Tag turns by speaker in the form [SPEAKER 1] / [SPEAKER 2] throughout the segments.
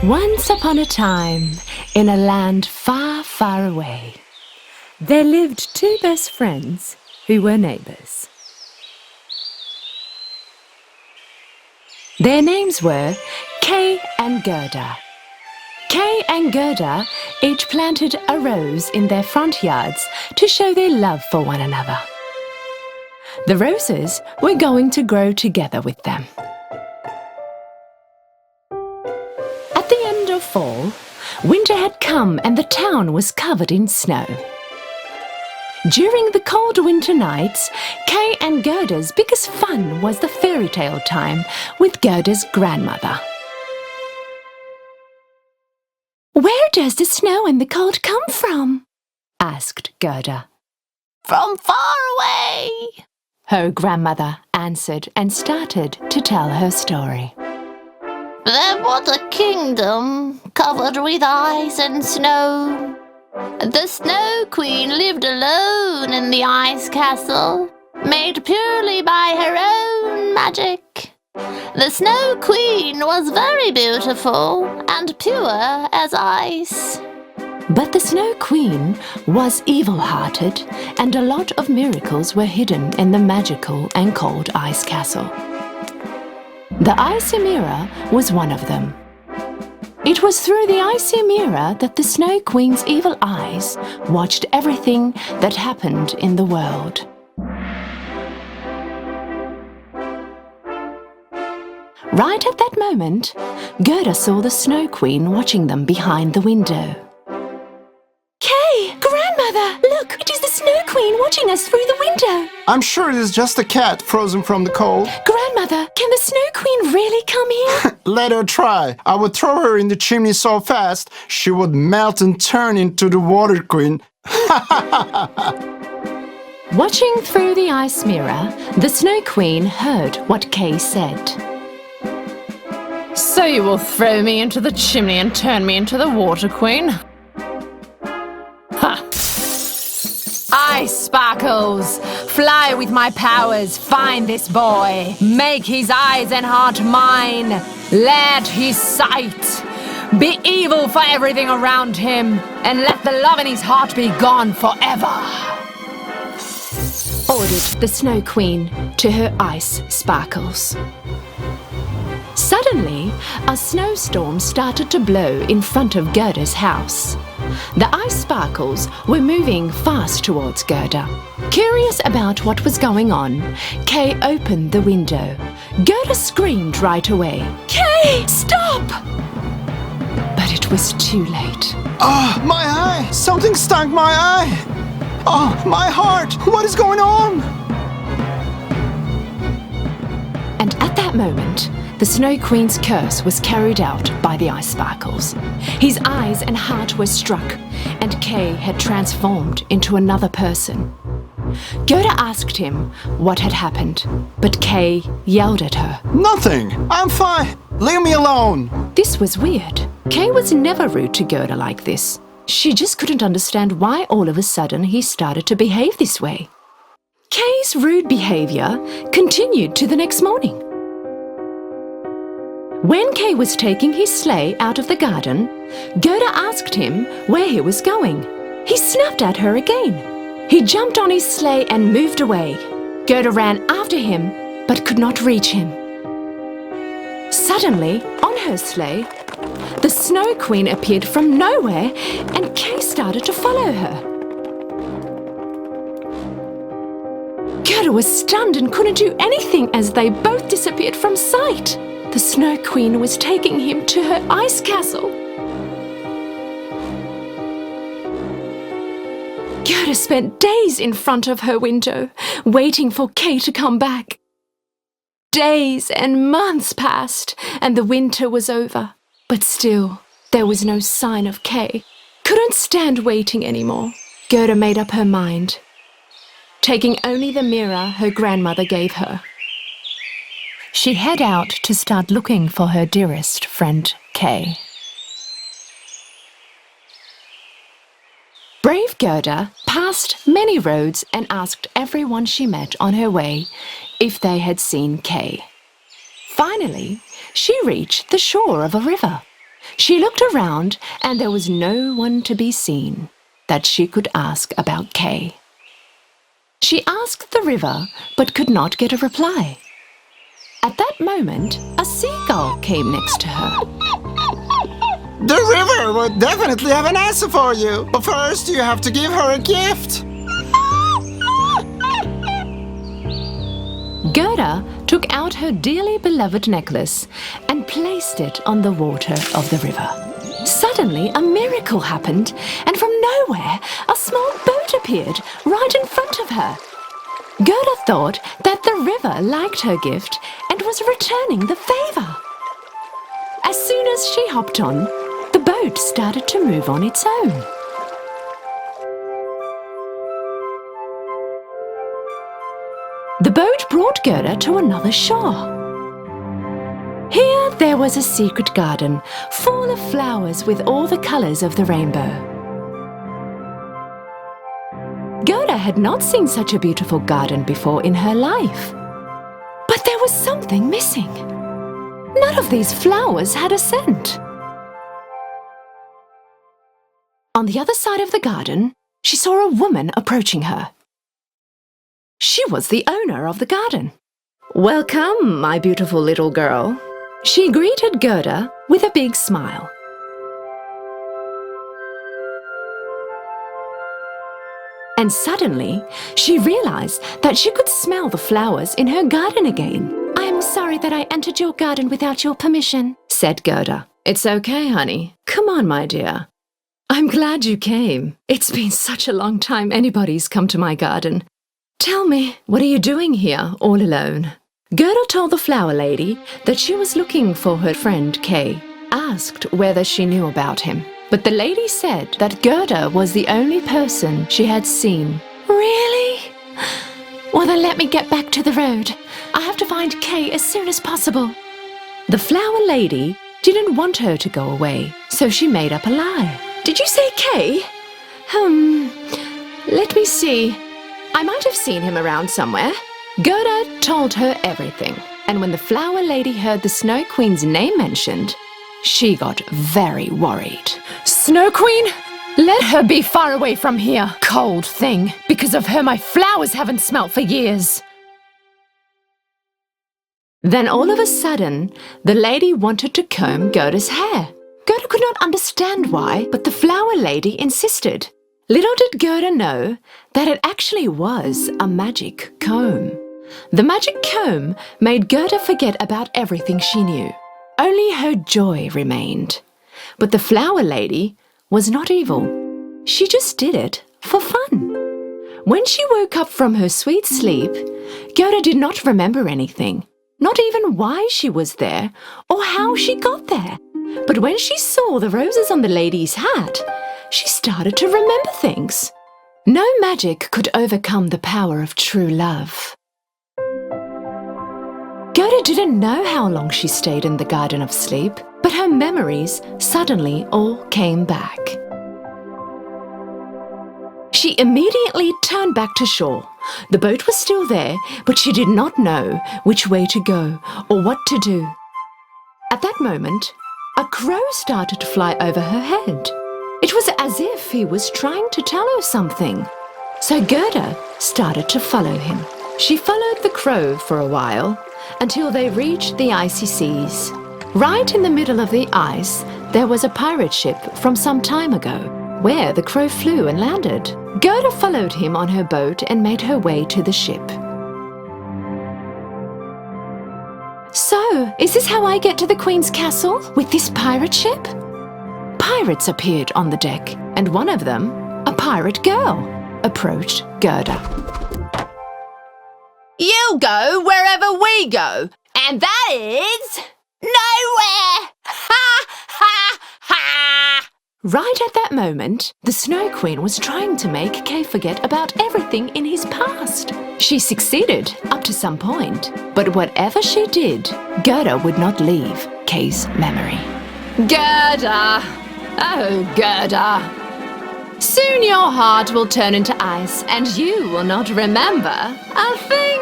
[SPEAKER 1] Once upon a time, in a land far, far away, there lived two best friends who were neighbours. Their names were Kay and Gerda. Kay and Gerda each planted a rose in their front yards to show their love for one another. The roses were going to grow together with them. At the end of fall, winter had come and the town was covered in snow. During the cold winter nights, Kay and Gerda's biggest fun was the fairy tale time with Gerda's grandmother. "Where does the snow and the cold come from?" asked Gerda.
[SPEAKER 2] "From far away,"
[SPEAKER 1] her grandmother answered and started to tell her story.
[SPEAKER 2] "There was a kingdom covered with ice and snow. The Snow Queen lived alone in the ice castle, made purely by her own magic. The Snow Queen was very beautiful and pure as ice."
[SPEAKER 1] But the Snow Queen was evil-hearted, and a lot of miracles were hidden in the magical and cold ice castle. The icy mirror was one of them. It was through the icy mirror that the Snow Queen's evil eyes watched everything that happened in the world. Right at that moment, Gerda saw the Snow Queen watching them behind the window. "Kay! Grandmother! Look! It is the Snow Queen watching us through the window!"
[SPEAKER 3] I'm sure it is just a cat frozen from the cold.
[SPEAKER 1] "Grandmother, can the Snow Queen really come here?"
[SPEAKER 3] Let her try. I would throw her in the chimney so fast she would melt and turn into the Water Queen.
[SPEAKER 1] Watching through the ice mirror, the Snow Queen heard what Kay said.
[SPEAKER 4] "So you will throw me into the chimney and turn me into the Water Queen? Ha! Ice sparkles! Fly with my powers, find this boy. Make his eyes and heart mine. Let his sight be evil for everything around him, and let the love in his heart be gone forever,"
[SPEAKER 1] ordered the Snow Queen to her ice sparkles. Suddenly, a snowstorm started to blow in front of Gerda's house. The ice sparkles were moving fast towards Gerda. Curious about what was going on, Kay opened the window. Gerda screamed right away, "Kay, stop!" But it was too late.
[SPEAKER 3] Oh, my eye! Something stung my eye! Oh, my heart! What is going on?
[SPEAKER 1] And at that moment, the Snow Queen's curse was carried out by the ice sparkles. His eyes and heart were struck, and Kay had transformed into another person. Gerda asked him what had happened, but Kay yelled at her.
[SPEAKER 3] Nothing! I'm fine! Leave me alone!
[SPEAKER 1] This was weird. Kay was never rude to Gerda like this. She just couldn't understand why all of a sudden he started to behave this way. Kay's rude behavior continued to the next morning. When Kay was taking his sleigh out of the garden, Gerda asked him where he was going. He snapped at her again. He jumped on his sleigh and moved away. Gerda ran after him, but could not reach him. Suddenly, on her sleigh, the Snow Queen appeared from nowhere, and Kay started to follow her. Gerda was stunned and couldn't do anything as they both disappeared from sight. The Snow Queen was taking him to her ice castle. Gerda spent days in front of her window, waiting for Kay to come back. Days and months passed, and the winter was over. But still, there was no sign of Kay. Couldn't stand waiting anymore. Gerda made up her mind, taking only the mirror her grandmother gave her. She head out to start looking for her dearest friend, Kay. Brave Gerda passed many roads and asked everyone she met on her way if they had seen Kay. Finally, she reached the shore of a river. She looked around and there was no one to be seen that she could ask about Kay. She asked the river but could not get a reply. At that moment, a seagull came next to her.
[SPEAKER 3] The river would definitely have an answer for you, but first you have to give her a gift.
[SPEAKER 1] Gerda took out her dearly beloved necklace and placed it on the water of the river. Suddenly, a miracle happened, and from nowhere, a small boat appeared right in front of her. Gerda thought that the river liked her gift and was returning the favor. As soon as she hopped on, the boat started to move on its own. The boat brought Gerda to another shore. Here there was a secret garden full of flowers with all the colors of the rainbow. Gerda had not seen such a beautiful garden before in her life. But there was something missing. None of these flowers had a scent. On the other side of the garden, she saw a woman approaching her. She was the owner of the garden. "Welcome, my beautiful little girl." She greeted Gerda with a big smile. And suddenly, she realized that she could smell the flowers in her garden again. "I am sorry that I entered your garden without your permission," said Gerda. "It's okay, honey. Come on, my dear. I'm glad you came. It's been such a long time anybody's come to my garden. Tell me, what are you doing here all alone?" Gerda told the flower lady that she was looking for her friend Kay, asked whether she knew about him. But the lady said that Gerda was the only person she had seen. "Really? Well, then let me get back to the road. I have to find Kay as soon as possible." The flower lady didn't want her to go away, so she made up a lie. "Did you say Kay? Let me see. I might have seen him around somewhere." Gerda told her everything, and when the flower lady heard the Snow Queen's name mentioned, she got very worried.
[SPEAKER 4] Snow Queen? Let her be far away from here, cold thing. Because of her, my flowers haven't smelt for years.
[SPEAKER 1] Then all of a sudden, the lady wanted to comb Gerda's hair. Gerda could not understand why, but the flower lady insisted. Little did Gerda know that it actually was a magic comb. The magic comb made Gerda forget about everything she knew. Only her joy remained. But the flower lady was not evil. She just did it for fun. When she woke up from her sweet sleep, Gerda did not remember anything, not even why she was there or how she got there. But when she saw the roses on the lady's hat, she started to remember things. No magic could overcome the power of true love. Gerda didn't know how long she stayed in the Garden of Sleep, but her memories suddenly all came back. She immediately turned back to shore. The boat was still there, but she did not know which way to go or what to do. At that moment, a crow started to fly over her head. It was as if he was trying to tell her something. So Gerda started to follow him. She followed the crow for a while until they reached the icy seas. Right in the middle of the ice, there was a pirate ship from some time ago, where the crow flew and landed. Gerda followed him on her boat and made her way to the ship. "So, is this how I get to the Queen's castle? With this pirate ship?" Pirates appeared on the deck, and one of them, a pirate girl, approached Gerda.
[SPEAKER 4] You go wherever we go, and that is nowhere! Ha ha ha!
[SPEAKER 1] Right at that moment, the Snow Queen was trying to make Kay forget about everything in his past. She succeeded up to some point, but whatever she did, Gerda would not leave Kay's memory.
[SPEAKER 4] Gerda! Oh, Gerda! Soon your heart will turn into ice and you will not remember a thing.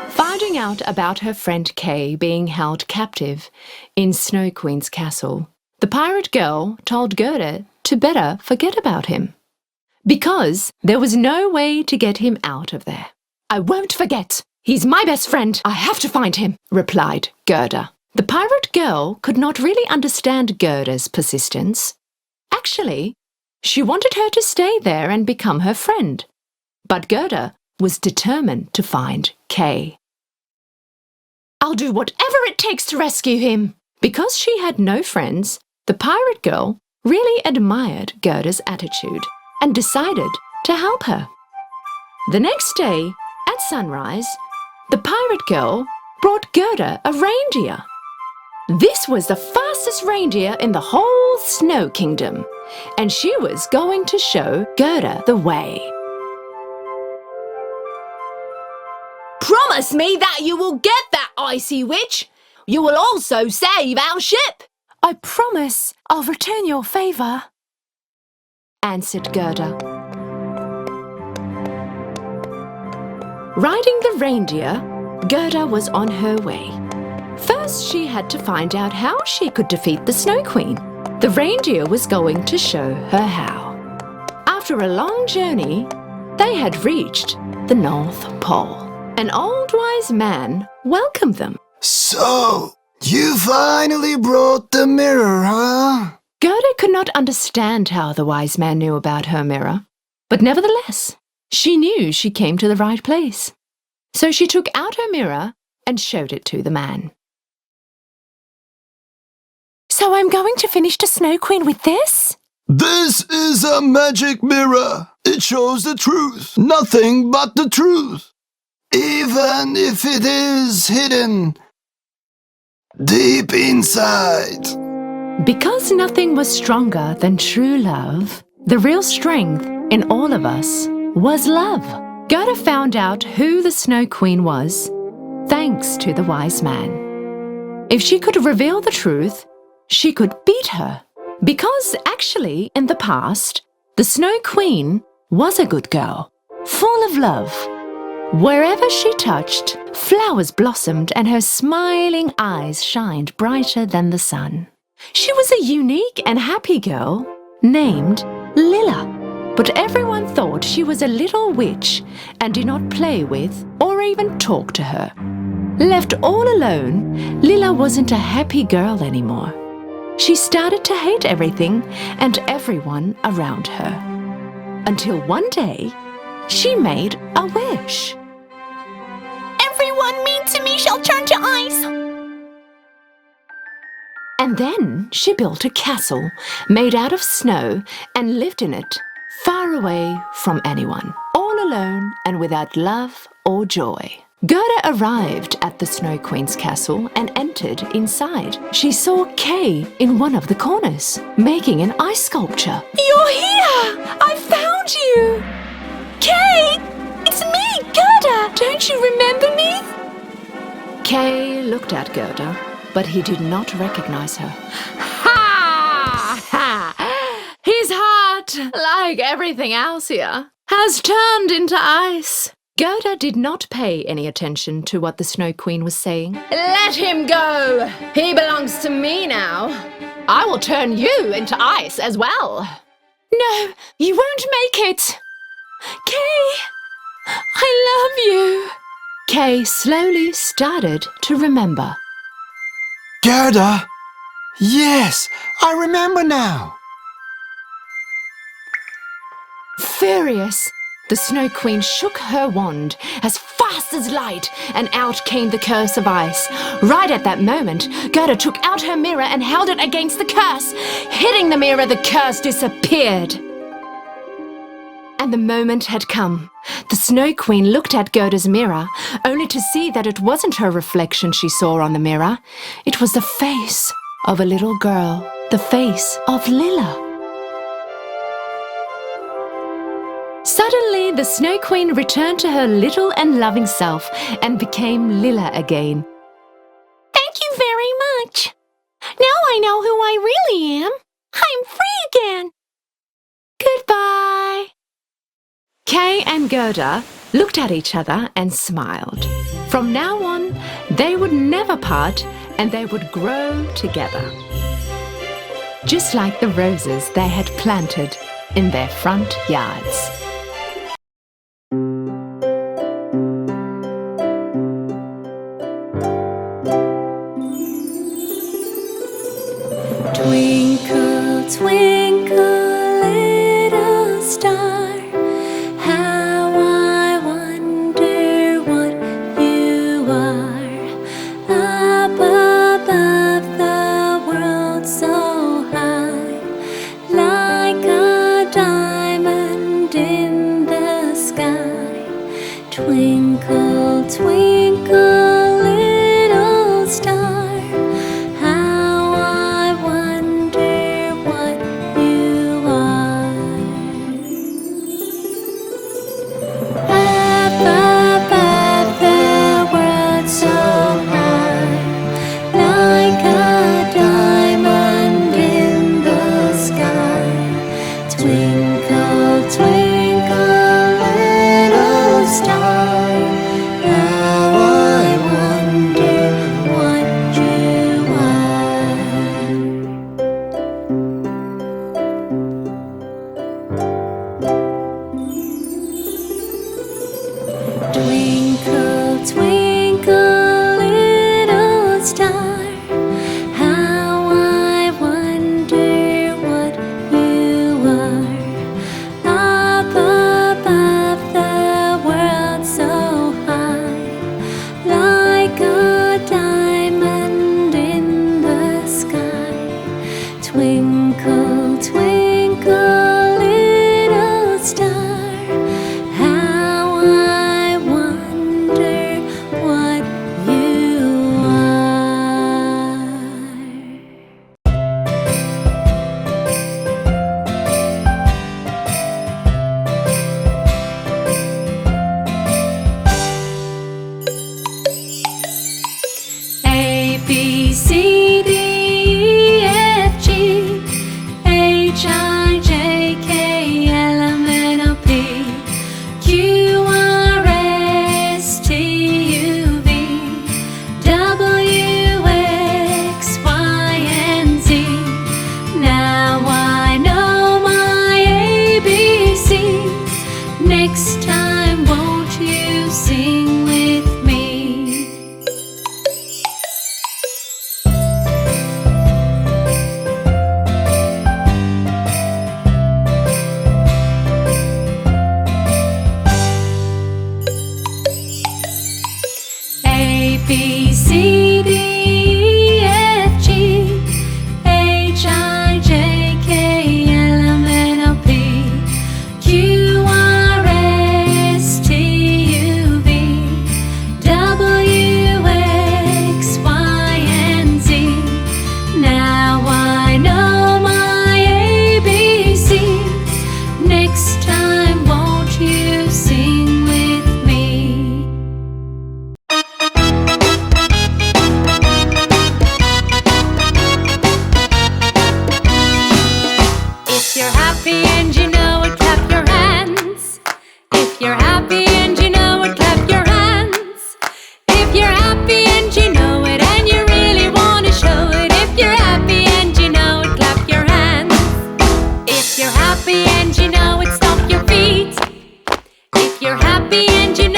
[SPEAKER 1] Finding out about her friend Kay being held captive in Snow Queen's castle, The pirate girl told Gerda to better forget about him, because there was no way to get him out of there. "I won't forget. He's my best friend. I have to find him," replied Gerda. The pirate girl could not really understand Gerda's persistence. Actually, she wanted her to stay there and become her friend. But Gerda was determined to find Kay. "I'll do whatever it takes to rescue him." Because she had no friends, the pirate girl really admired Gerda's attitude and decided to help her. The next day, at sunrise, the pirate girl brought Gerda a reindeer. This was the fastest reindeer in the whole Snow Kingdom, and she was going to show Gerda the way.
[SPEAKER 4] Promise me that you will get that icy witch. You will also save our ship.
[SPEAKER 1] "I promise I'll return your favour," answered Gerda. Riding the reindeer, Gerda was on her way. First, she had to find out how she could defeat the Snow Queen. The reindeer was going to show her how. After a long journey, they had reached the North Pole. An old wise man welcomed them.
[SPEAKER 3] So, you finally brought the mirror, huh?
[SPEAKER 1] Gerda could not understand how the wise man knew about her mirror, but nevertheless, she knew she came to the right place. So she took out her mirror and showed it to the man. "So I'm going to finish the Snow Queen with this?"
[SPEAKER 3] This is a magic mirror. It shows the truth, nothing but the truth. Even if it is hidden deep inside.
[SPEAKER 1] Because nothing was stronger than true love, the real strength in all of us was love. Gerda found out who the Snow Queen was, thanks to the wise man. If she could reveal the truth, she could beat her. Because actually, in the past, the Snow Queen was a good girl, full of love. Wherever she touched, flowers blossomed and her smiling eyes shined brighter than the sun. She was a unique and happy girl named Lilla, but everyone thought she was a little witch and did not play with or even talk to her. Left all alone, Lilla wasn't a happy girl anymore. She started to hate everything and everyone around her. Until one day, she made a wish.
[SPEAKER 2] Everyone mean to me shall turn to ice.
[SPEAKER 1] And then she built a castle made out of snow and lived in it, far away from anyone, all alone and without love or joy. Gerda arrived at the Snow Queen's castle and entered inside. She saw Kay in one of the corners, making an ice sculpture.
[SPEAKER 2] You're here! I found you! Kay! It's me, Gerda! Don't you remember me?
[SPEAKER 1] Kay looked at Gerda, but he did not recognize her.
[SPEAKER 4] Ha! Ha! His heart, like everything else here, has turned into ice.
[SPEAKER 1] Gerda did not pay any attention to what the Snow Queen was saying.
[SPEAKER 4] Let him go. He belongs to me now. I will turn you into ice as well.
[SPEAKER 1] No, you won't make it! Kay, I love you! Kay slowly started to remember.
[SPEAKER 3] Gerda? Yes, I remember now.
[SPEAKER 1] Furious, the Snow Queen shook her wand as fast as light, and out came the curse of ice. Right at that moment, Gerda took out her mirror and held it against the curse. Hitting the mirror, the curse disappeared. And the moment had come. The Snow Queen looked at Gerda's mirror, only to see that it wasn't her reflection she saw on the mirror. It was the face of a little girl, the face of Lilla. Suddenly, the Snow Queen returned to her little and loving self and became Lilla again.
[SPEAKER 2] Thank you very much. Now I know who I really am. I'm free again.
[SPEAKER 1] Goodbye. Kay and Gerda looked at each other and smiled. From now on, they would never part and they would grow together. just like the roses they had planted in their front yards.
[SPEAKER 5] Twinkle, twinkle, little star, how I wonder what you are. Up above the world so high, like a diamond in the sky. Twinkle, twinkle, little star, how I wonder what you are. Up above the world so high, like a diamond in the sky. Twinkle, twinkle, little star, how I wonder what you are. Twinkle, twinkle, little star, how I wonder what you are. Up above the world so high, like a diamond in the sky. Twinkle, twinkle, little star, how I wonder what you are. A, B, C, D, E, F, G, H, I, J, K, L, M, N, O, P, Q, R, S, T, U, V, W, X, Y, and Z. Now I know my ABCs. Next time, won't you sing with me? A, B, C, D, E, F, G, H, I, J, K, L, M, N, O, P, Q, R, S, T, U, V, W, X, Y, and Z. Now I know my ABCs. Next time, won't you sing with me? If you're happy and you know it, clap your hands. If you're happy and you know it, clap your hands. If you're happy and you know it and you really want to show it. If you're happy and you know it, clap your hands. If you're happy and you know it, stomp your feet. If you're happy and you